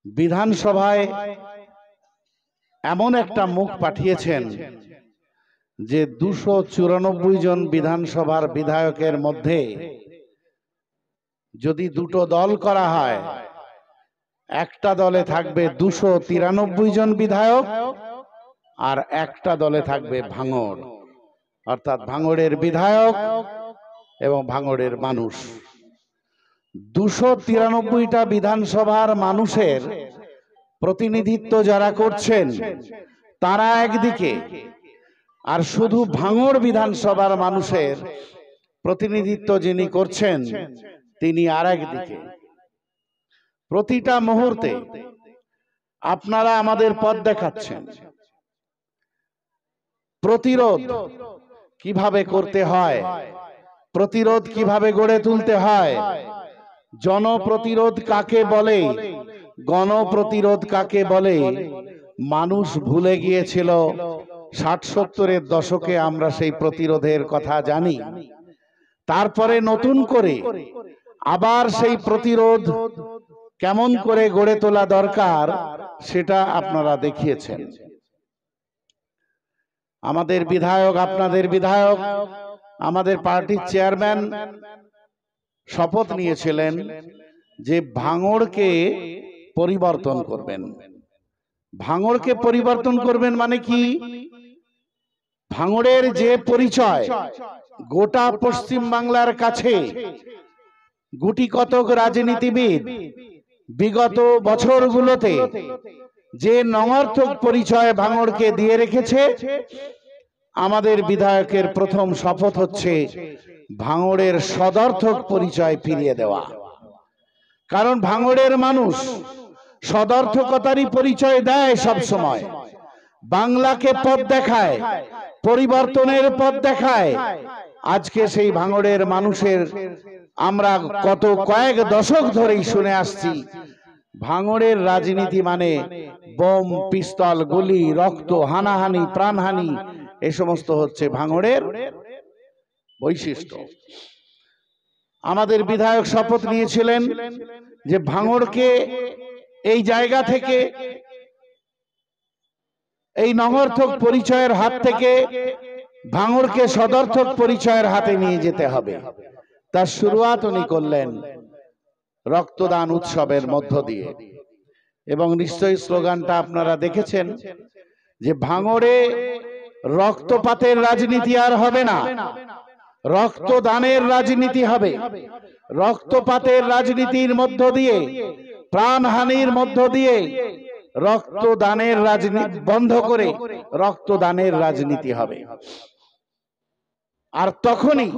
বিধানসভায় এমন একটা মুখ পাঠিয়েছেন যে 294 জন বিধানসভার বিধায়কের মধ্যে যদি দুটো দল করা হয়, একটা দলে থাকবে 293 জন বিধায়ক আর একটা দলে থাকবে ভাঙড়, অর্থাৎ ভাঙড়ের বিধায়ক এবং ভাঙড়ের মানুষ। 293টা বিধানসভার মানুষের প্রতিনিধিত্ব যারা করছেন তারা একদিকে, আর শুধু ভাঙড় বিধানসভার মানুষের প্রতিনিধিত্ব যিনি করছেন তিনি আর একদিকে। প্রতিটা মুহূর্তে আপনারা আমাদের পথ দেখাচ্ছেন, প্রতিরোধ কিভাবে করতে হয়, প্রতিরোধ কিভাবে গড়ে তুলতে হয়, জনপ্রতিরোধ কাকে বলে, গণপ্রতিরোধ কাকে বলে, মানুষ ভুলে গিয়েছিল। 60-70-এর দশকে আমরা সেই প্রতিরোধের কথা জানি। তারপরে নতুন করে আবার সেই প্রতিরোধ কেমন করে গড়ে তোলা দরকার সেটা আপনারা দেখিয়েছেন। আমাদের বিধায়ক, আপনাদের বিধায়ক, আমাদের পার্টির চেয়ারম্যান শপথ নিয়েছিলেন যে ভাঙড়কে পরিবর্তন করবেন। ভাঙড়কে পরিবর্তন করবেন মানে কি? ভাঙড়ের যে পরিচয় গোটা পশ্চিম বাংলার কাছে গুটি কতক রাজনীতিবিদ বিগত বছরগুলোতে যে নঙর্থক পরিচয় ভাঙড়কে দিয়ে রেখেছে, আমাদের বিধায়কের প্রথম শপথ হচ্ছে ভাঙড়ের সদর্থক পরিচয় ফিরিয়ে দেওয়া। কারণ ভাঙড়ের মানুষ সদর্থকতারই পরিচয় দেয় সব সময়, বাংলাকে পথ দেখায়, পরিবর্তনের পথ দেখায়। আজকে সেই ভাঙড়ের মানুষের আমরা কত কয়েক দশক ধরেই শুনে আসছি ভাঙড়ের রাজনীতি মানে বোম, পিস্তল, গুলি, রক্ত, হানাহানি, প্রাণহানি, এই সমস্ত হচ্ছে ভাঙড়ের বৈশিষ্ট্য। আমাদের বিধায়ক শপথ নিয়েছিলেন যে ভাঙড়কে এই জায়গা থেকে, এই নঙর্থক পরিচয়ের হাত থেকে ভাঙড়কে সদর্থক পরিচয়ের হাতে নিয়ে যেতে হবে। তার শুরুয়াত উনি করলেন রক্তদান উৎসবের মধ্য দিয়ে। এবং নিশ্চয়ই স্লোগানটা আপনারা দেখেছেন যে ভাঙড়ে রক্তপাতের রাজনীতি আর হবে না, রক্তদানের রাজনীতি হবে। রক্তপাতের রাজনীতির মধ্য দিয়ে, প্রাণহানির মধ্য দিয়ে রক্তদানের রাজনীতি বন্ধ করে রক্তদানের রাজনীতি হবে। আর তখনই,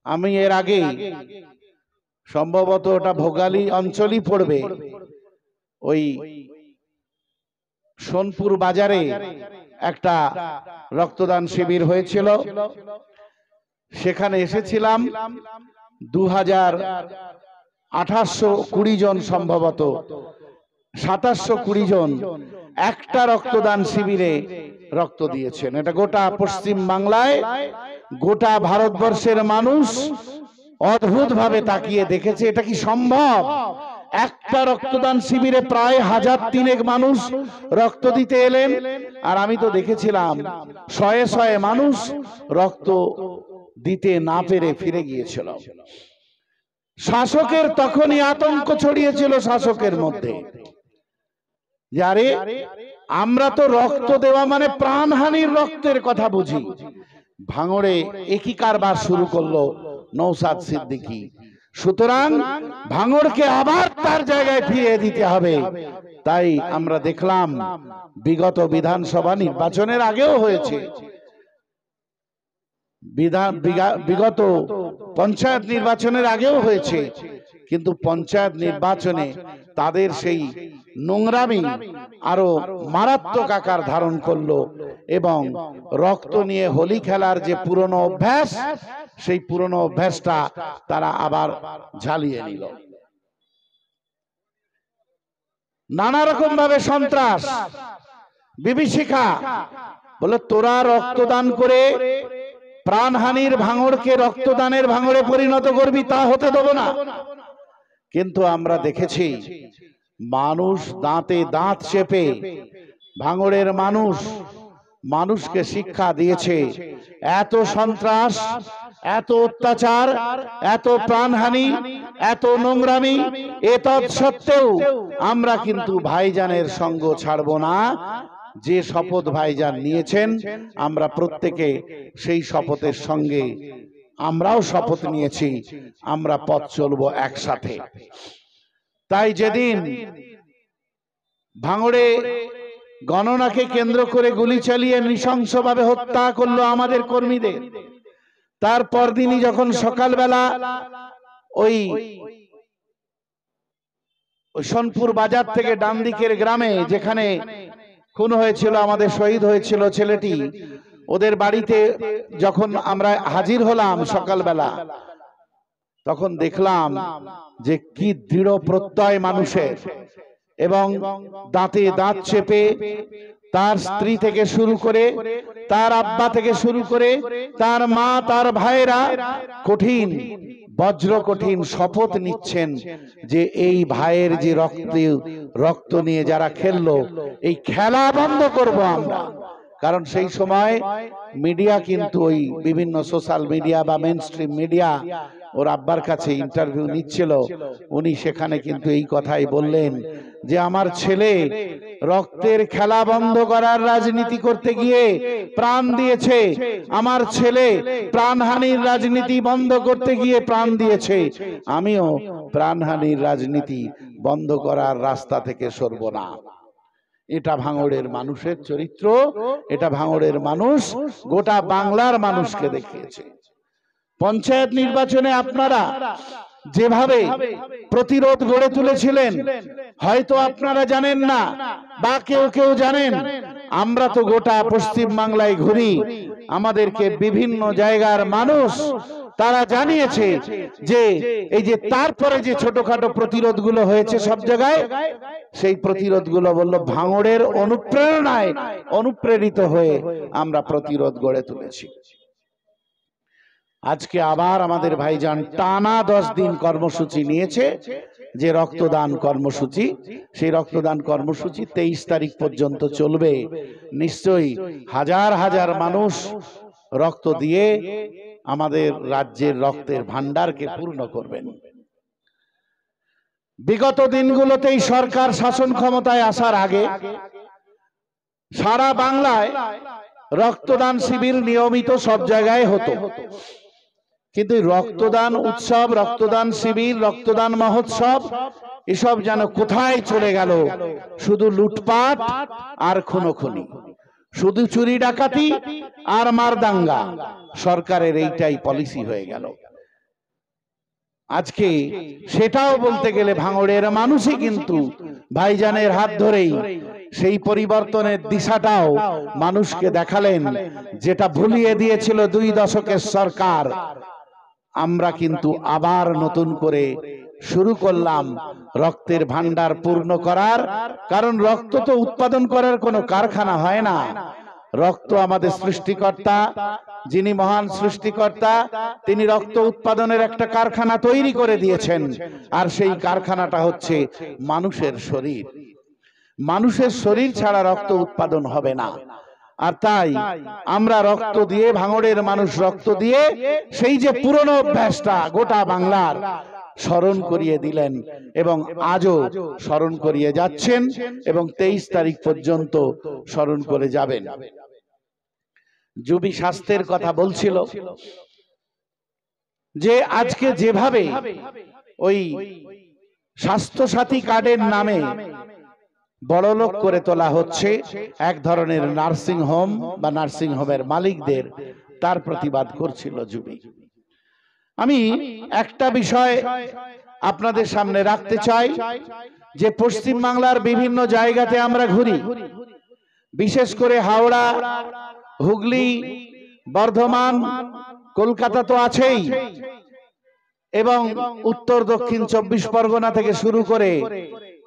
আমি এর আগে সম্ভবত ওটা ভোগালী অঞ্চলই পড়বে, ওই সোনপুর বাজারে একটা রক্তদান শিবির হয়েছিল, সেখানে এসেছিলাম। 2820 জন, সম্ভবত 2720 জন একটা রক্তদান শিবিরে রক্ত দিয়েছেন। এটা গোটা পশ্চিম বাংলায়, গোটা ভারতবর্ষের মানুষ অদ্ভুত ভাবে তাকিয়ে দেখেছে, এটা কি সম্ভব? একটা রক্তদান শিবিরে প্রায় 1003 মানুষ রক্ত দিতে এলেন, আর আমি তো দেখেছিলাম শয়ে শয়ে মানুষ রক্ত দিতে না পেরে ফিরে গিয়েছিল। শাসকের তখনই আতঙ্ক ছড়িয়েছিল শাসকের মধ্যে, যে আরে আমরা তো রক্ত দেওয়া মানে প্রাণহানির রক্তের কথা বুঝি। ভাঙড়ে একই কারবার শুরু করলো নওশাদ সিদ্দিকী। সুতরাং ভাঙড়কে আবার তার জায়গায় ফিরিয়ে দিতে হবে। তাই আমরা দেখলাম বিগত বিধানসভা নির্বাচনের আগেও হয়েছে, বিগত পঞ্চায়েত নির্বাচনের আগেও হয়েছে, কিন্তু পঞ্চায়েত নির্বাচনে তাদের সেই নোংরামি আরো মারাত্মক আকার ধারণ করলো এবং রক্ত নিয়ে হোলি খেলার যে পুরনো অভ্যাস, সেই পুরনো অভ্যাসটা তারা আবার ঝালিয়ে নিল। নানা রকম ভাবে সন্ত্রাস, বিভীষিকা, বলে তোরা রক্তদান করে প্রাণহানির ভাঙড়কে রক্তদানের ভাঙড়ে পরিণত করবি, তা হতে দেব না। কিন্তু আমরা দেখেছি মানুষ দাঁতে দাঁত চেপে ভাঙড়ের মানুষকে শিক্ষা দিয়েছে। এত সন্ত্রাস, এত অত্যাচার, এত প্রাণহানি, এত নোংরামি, এতদ সত্ত্বেও আমরা কিন্তু ভাইজানের সঙ্গ ছাড়ব না। যে শপথ ভাইজান নিয়েছেন আমরা প্রত্যেকে সেই শপথের সঙ্গে আমরাও শপথ নিয়েছি, আমরা পথ চলবো একসাথে। তাই যেদিন ভাঙড়ে গণনাকে কেন্দ্র করে গুলি চালিয়ে নৃশংসভাবে হত্যা করলো আমাদের কর্মীদের, তারপর দিনই যখন সকালবেলা ওই সোনপুর বাজার থেকে ডান দিকের গ্রামে যেখানে খুন হয়েছিল, আমাদের শহীদ হয়েছিল ছেলেটি, ওদের বাড়িতে যখন আমরা হাজির হলাম সকালবেলা, তখন দেখলাম যে কি দৃঢ় প্রত্যয় মানুষের, এবং দাঁতে দাঁত চেপে তার স্ত্রী থেকে শুরু করে তার আব্বা থেকে শুরু করে তার মা, তার ভাইরা কঠিন বজ্র কঠিন শপথ নিচ্ছেন যে এই ভাইয়ের যে রক্ত নিয়ে যারা খেললো, এই খেলা বন্ধ করব আমরা। কারণ সেই সময় মিডিয়া কিন্তু ওই বিভিন্ন সোশ্যাল মিডিয়া বা মেইন স্ট্রিম মিডিয়া ওর আব্বার কাছে ইন্টারভিউ নিচ্ছিল, উনি সেখানে কিন্তু এই কথাই বললেন যে আমার ছেলে রক্তের খেলা বন্ধ করার রাজনীতি করতে গিয়ে প্রাণ দিয়েছে, আমার ছেলে প্রাণহানির রাজনীতি বন্ধ করতে গিয়ে প্রাণ দিয়েছে, আমিও প্রাণহানির রাজনীতি বন্ধ করার রাস্তা থেকে সরব না। এটা ভাঙড়ের মানুষের চরিত্র, এটা ভাঙড়ের মানুষ গোটা বাংলার মানুষকে দেখিয়েছে। পঞ্চায়েত নির্বাচনে আপনারা যেভাবে প্রতিরোধ গড়ে তুলেছিলেন হয়তো আপনারা জানেন না, বা কেউ কেউ জানেন। আমরা তো গোটা পশ্চিম বাংলায় ঘুরি, আমাদেরকে বিভিন্ন জায়গার মানুষ তারা জানিয়েছে যে এই যে তারপরে যে ছোটখাটো প্রতিরোধগুলো হয়েছে সব জায়গায়, সেই প্রতিরোধগুলো বলল ভাঙড়ের অনুপ্রেরণায় অনুপ্রেরিত হয়ে আমরা প্রতিরোধ গড়ে তুলেছি। আজকে আবার আমাদের ভাইজান টানা 10 দিন কর্মসূচি নিয়েছে, যে রক্তদান কর্মসূচি, সেই রক্তদান কর্মসূচি 23 তারিখ পর্যন্ত চলবে। নিশ্চয়ই হাজার হাজার মানুষ রক্ত দিয়ে আমাদের রাজ্যের রক্তের ভান্ডারকে পূর্ণ করবেন। বিগত দিনগুলোতেই সরকার শাসন ক্ষমতায় আসার আগে সারা বাংলায় রক্তদান শিবির নিয়মিত সব জায়গায় হতো, কিন্তু রক্তদান উৎসব, রক্তদান শিবির, রক্তদান মহোৎসব এসব যেন কোথায় চলে গেল। শুধু লুটপাট আর খুনোখুনি, শুধু চুরি ডাকাতি আর মারদাঙ্গা, সরকারের এইটাই পলিসি হয়ে গেল। আজকে সেটাও বলতে গেলে ভাঙড়ের মানুষই কিন্তু ভাইজানের হাত ধরেই সেই পরিবর্তনের দিশাটাও মানুষকে দেখালেন, যেটা ভুলিয়ে দিয়েছিল 2 দশকের সরকার। আমরা কিন্তু আবার নতুন করে শুরু করলাম রক্তের ভান্ডার পূর্ণ করার। কারণ রক্ত তো উৎপাদন করার কোনো কারখানা হয় না, রক্ত আমাদের সৃষ্টিকর্তা, যিনি মহান সৃষ্টিকর্তা, তিনি রক্ত উৎপাদনের একটা কারখানা তৈরি করে দিয়েছেন। আর সেই কারখানাটা হচ্ছে মানুষের শরীর। মানুষের শরীর ছাড়া রক্ত উৎপাদন হবে না। আর তাই আমরা রক্ত দিয়ে, ভাঙড়ের মানুষ রক্ত দিয়ে সেই যে পুরনো অভ্যাসটা গোটা বাংলার স্মরণ করিয়ে দিলেন, এবং আজও স্মরণ করিয়ে যাচ্ছেন, এবং 23 তারিখ পর্যন্ত স্মরণ করে যাবেন। জুবি স্বাস্থ্যের কথা বলছিল যে আজকে যেভাবে ওই স্বাস্থ্য সাথী কার্ডের নামে বড়লোক করে তোলা হচ্ছে এক ধরনের নার্সিং হোম বা নার্সিং হোমের মালিকদের, তার প্রতিবাদ করছিল জুবি। আমি একটা বিষয় আপনাদের সামনে রাখতে চাই, যে পশ্চিম বাংলার বিভিন্ন জায়গাতে আমরা ঘুরি, বিশেষ করে হাওড়া, হুগলি, বর্ধমান, কলকাতা তো আছেই, এবং উত্তর দক্ষিণ 24 পরগনা থেকে শুরু করে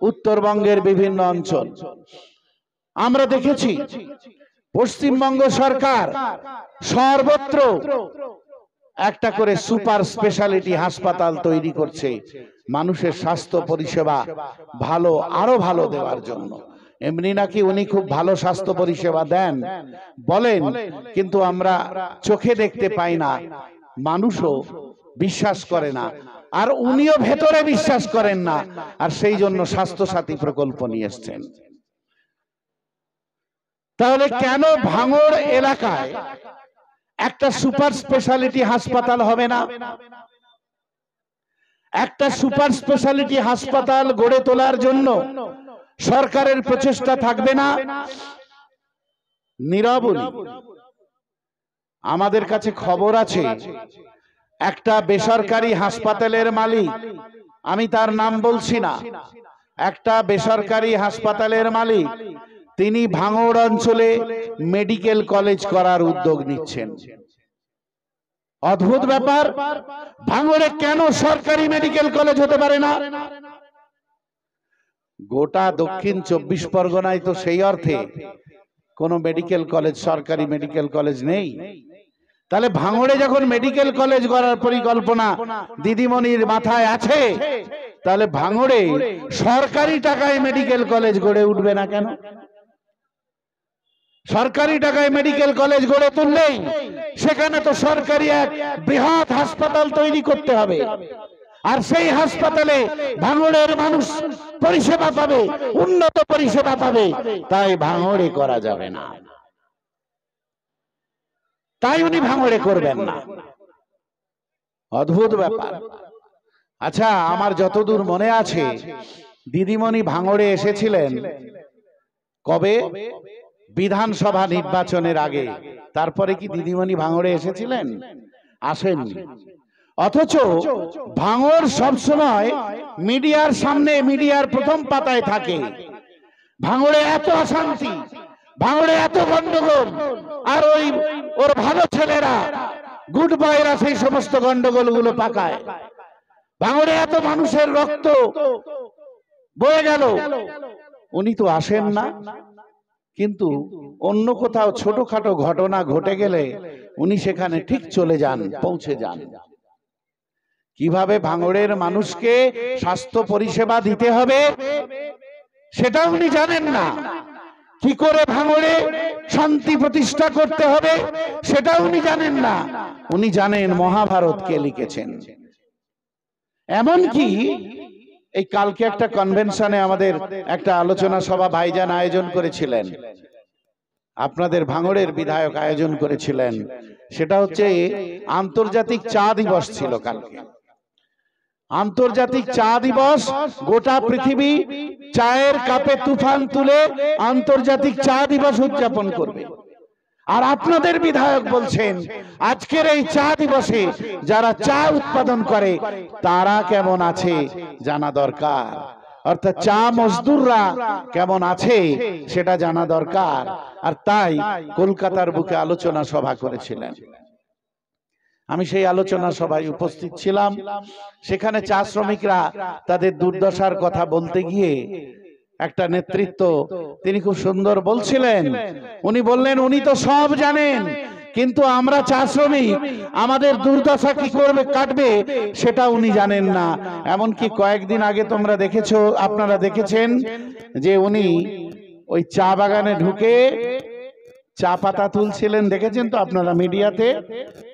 উত্তরবঙ্গের বিভিন্ন অঞ্চল আমরা দেখেছি পশ্চিমবঙ্গ সরকার সর্বত্র একটা করে সুপার স্পেশালিটি হাসপাতাল তৈরি করছে, মানুষের স্বাস্থ্য পরিষেবা ভালো, আরো ভালো দেওয়ার জন্য। এমনি নাকি উনি খুব ভালো স্বাস্থ্য পরিষেবা দেন বলেন, কিন্তু আমরা চোখে দেখতে পাই না, মানুষও বিশ্বাস করে না, আর উনিও ভেতরে বিশ্বাস করেন না, আর সেই জন্য স্বাস্থ্য সাথী প্রকল্প নিয়ে এসছেন। তাহলে কেন ভাঙড় এলাকায় একটা সুপার স্পেশালিটি হাসপাতাল হবে না? একটা সুপার স্পেশালিটি হাসপাতাল গড়ে তোলার জন্য সরকারের প্রচেষ্টা থাকবে না? নীরবলি আমাদের কাছে খবর আছে, একটা বেসরকারি হাসপাতালের মালিক, আমি তার নাম বলছি না, একটা বেসরকারি হাসপাতালের মালিক, তিনি ভাঙড় অঞ্চলে মেডিকেল কলেজ করার উদ্যোগ নিচ্ছেন। অদ্ভুত ব্যাপার, ভাঙড়ে কেন সরকারি মেডিকেল কলেজ হতে পারে না? গোটা দক্ষিণ 24 পরগনায় তো সেই অর্থে কোনো মেডিকেল কলেজ, সরকারি মেডিকেল কলেজ নেই। তাহলে ভাঙড়ে যখন মেডিকেল কলেজ করার পরিকল্পনা দিদিমণির মাথায় আছে, তাহলে ভাঙড়ে সরকারি টাকায় মেডিকেল কলেজ গড়ে উঠবে না কেন? সরকারি টাকায় মেডিকেল কলেজ গড়ে তুললেই সেখানে তো সরকারি এক বৃহৎ হাসপাতাল তৈরি করতে হবে, আর সেই হাসপাতালে ভাঙড়ের মানুষ পরিষেবা পাবে, উন্নত পরিষেবা পাবে। তাই ভাঙড়ে করা যাবে না, তাই উনি ভাঙড়ে করবেন না। অদ্ভুত ব্যাপার। আচ্ছা, আমার যতদূর মনে আছে, দিদিমণি ভাঙড়ে এসেছিলেন কবে? বিধানসভা নির্বাচনের আগে। তারপরে কি দিদিমণি ভাঙড়ে এসেছিলেন? আসেননি। অথচ ভাঙড় সবসময় মিডিয়ার সামনে, মিডিয়ার প্রথম পাতায় থাকে। ভাঙড়ে এত অশান্তি, ভাঙড়ে এত গন্ডগোল, আর ওর ভালো ছেলেরা, গুড বয়রা সেই সমস্ত গন্ডগোল গুলো পাকায়। ভাঙড়ে এত মানুষের রক্ত বয়ে গেল, উনি তো আসেন না। কিন্তু অন্য কোথাও ছোটখাটো ঘটনা ঘটে গেলে উনি সেখানে ঠিক চলে যান, পৌঁছে যান। কিভাবে ভাঙড়ের মানুষকে স্বাস্থ্য পরিষেবা দিতে হবে সেটা উনি জানেন না, কি করে ভাঙড়ে শান্তি প্রতিষ্ঠা করতে হবে সেটা উনি জানেন না। উনি জানেন মহাভারত কে লিখেছেন। এমনকি এই কালকে একটা কনভেনশনে আমাদের একটা আলোচনা সভা ভাইজান আয়োজন করেছিলেন, আপনাদের ভাঙড়ের বিধায়ক আয়োজন করেছিলেন। সেটা হচ্ছে আন্তর্জাতিক চা দিবস ছিল কালকে। আন্তর্জাতিক চা দিবস, গোটা পৃথিবী চায়ের কাপে তুফান তুলে আন্তর্জাতিক চা দিবস উদযাপন করবে। আর আপনাদের বিধায়ক বলছেন আজকের এই চা দিবসে যারা চা উৎপাদন করে তারা কেমন আছে জানা দরকার, অর্থাৎ চা মজদুররা কেমন আছে সেটা জানা দরকার। আর তাই কলকাতার বুকে আলোচনা সভা করেছিলেন। আমি সেই আলোচনা সভায় উপস্থিত ছিলাম। সেখানে চা শ্রমিকরা তাদের দুর্দশার কথা বলতে গিয়ে একটা নেতৃত্ব, তিনি খুব সুন্দর বলছিলেন। উনি বললেন উনি তো সব জানেন, কিন্তু আমরা চা শ্রমিক, আমাদের দুর্দশা কি করবে, কাটবে সেটা উনি জানেন না। এমনকি কয়েকদিন আগে তোমরা দেখেছো, আপনারা দেখেছেন যে উনি ওই চা বাগানে ঢুকে চা পাতা তুলছিলেন, দেখেছেন তো আপনারা মিডিয়াতে।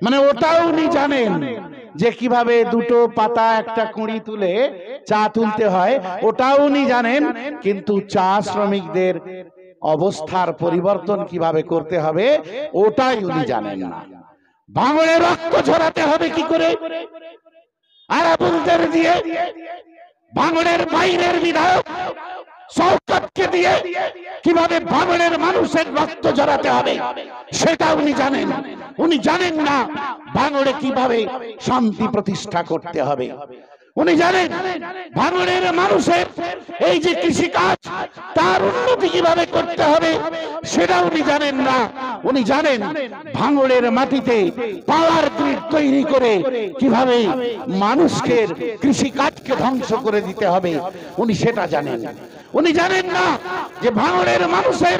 মানে ওটাও উনি জানেন যে কিভাবে দুটো পাতা একটা কুঁড়ি তুলে চা তুলতে হয়, ওটাও উনি জানেন। কিন্তু চা শ্রমিকদের অবস্থার পরিবর্তন কিভাবে করতে হবে ওটাই উনি জানেন না। ভাঙড়ে রক্ত ঝরাতে হবে কি করে, আরাবুলদের দিয়ে, ভাঙড়ের বাইরের বিধায়ক শওকতকে দিয়ে কিভাবে ভাঙড়ের মানুষের রক্ত ঝরাতে হবে সেটা উনি জানেন। উনি জানেন না ভাঙড়ে কিভাবে শান্তি প্রতিষ্ঠা করতে হবে। উনি জানেন ভাঙড়ের মানুষের এই যে কৃষিকাজ, তার উন্নতি কিভাবে করতে হবে সেটা উনি জানেন না। উনি জানেন ভাঙড়ের মাটিতে পাওয়ার গ্রিড তৈরি করে কিভাবে মানুষকে কৃষিকাজকে ধ্বংস করে দিতে হবে উনি সেটা জানেন। উনি জানেন না যে ভাঙড়ের মানুষের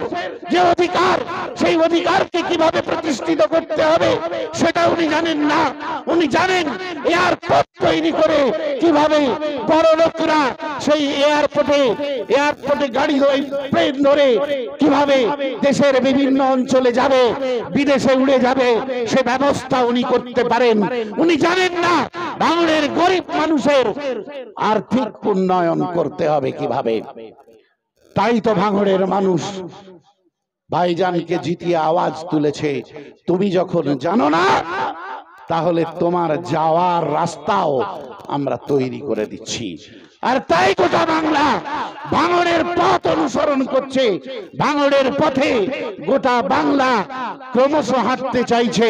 যে অধিকার সেই অধিকারকে কিভাবে প্রতিষ্ঠিত করতে হবে সেটা উনি জানেন না। উনি জানেন এয়ারপোর্ট তৈরি করে কিভাবে বড় লোকরা সেই এয়ারপোর্টে গাড়ি ধরে প্লেন ধরে কিভাবে দেশের বিভিন্ন অঞ্চলে যাবে, বিদেশে উড়ে যাবে, সে ব্যবস্থা উনি করতে পারেন। উনি জানেন না ভাঙড়ের গরিব মানুষের আর্থিক উন্নয়ন করতে হবে কিভাবে। তাই তো ভাঙড়ের মানুষ ভাইজানকে জিতিয়ে আওয়াজ তুলেছে, তুমি যখন জানো না তাহলে তোমার যাওয়ার রাস্তাও আমরা তৈরি করে দিচ্ছি। আর তাই গোটা বাংলা ভাঙড়ের পথ অনুসরণ করছে। ভাঙড়ের পথে গোটা বাংলা ক্রমশ হাঁটতে চাইছে।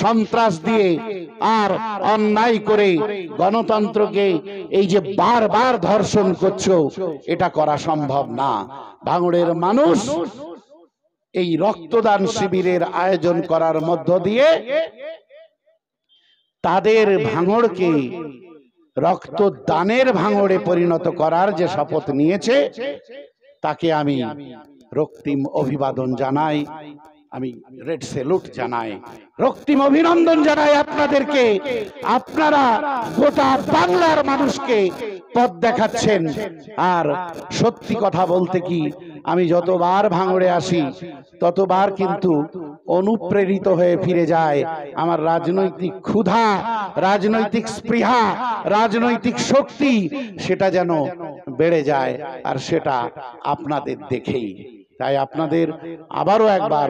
সন্ত্রাস দিয়ে আর অন্যায় করে গণতন্ত্রকে এই যে বারবার ধর্ষণ করছো, এটা করা সম্ভব না। ভাঙড়ের মানুষ এই রক্তদান শিবিরের আয়োজন করার মধ্য দিয়ে তাদের ভাঙড়কে রক্তদানের ভাঙড়ে পরিণত করার যে শপথ নিয়েছে তাকে আমি রক্তিম অভিবাদন জানাই, আমি রেড স্যালুট জানাই, রক্তিম অভিনন্দন জানাই আপনাদেরকে। আপনারা গোটা বাংলার মানুষকে পথ দেখাচ্ছেন। আর সত্যি কথা বলতে কি, আমি যতবার ভাঙড়ে আসি ততবার কিন্তু অনুপ্রেরিত হয়ে ফিরে যায়। আমার রাজনৈতিক ক্ষুধা, রাজনৈতিক স্পৃহা, রাজনৈতিক শক্তি সেটা যেন বেড়ে যায়, আর সেটা আপনাদের দেখেই। তাই আপনাদের আবারও একবার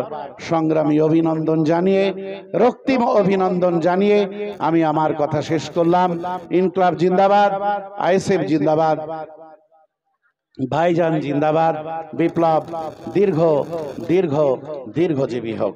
সংগ্রামী অভিনন্দন জানিয়ে, রক্তিম অভিনন্দন জানিয়ে আমি আমার কথা শেষ করলাম। ইনকলাব জিন্দাবাদ, আইএসএফ জিন্দাবাদ, ভাইজান জিন্দাবাদ, বিপ্লব দীর্ঘজীবী হোক।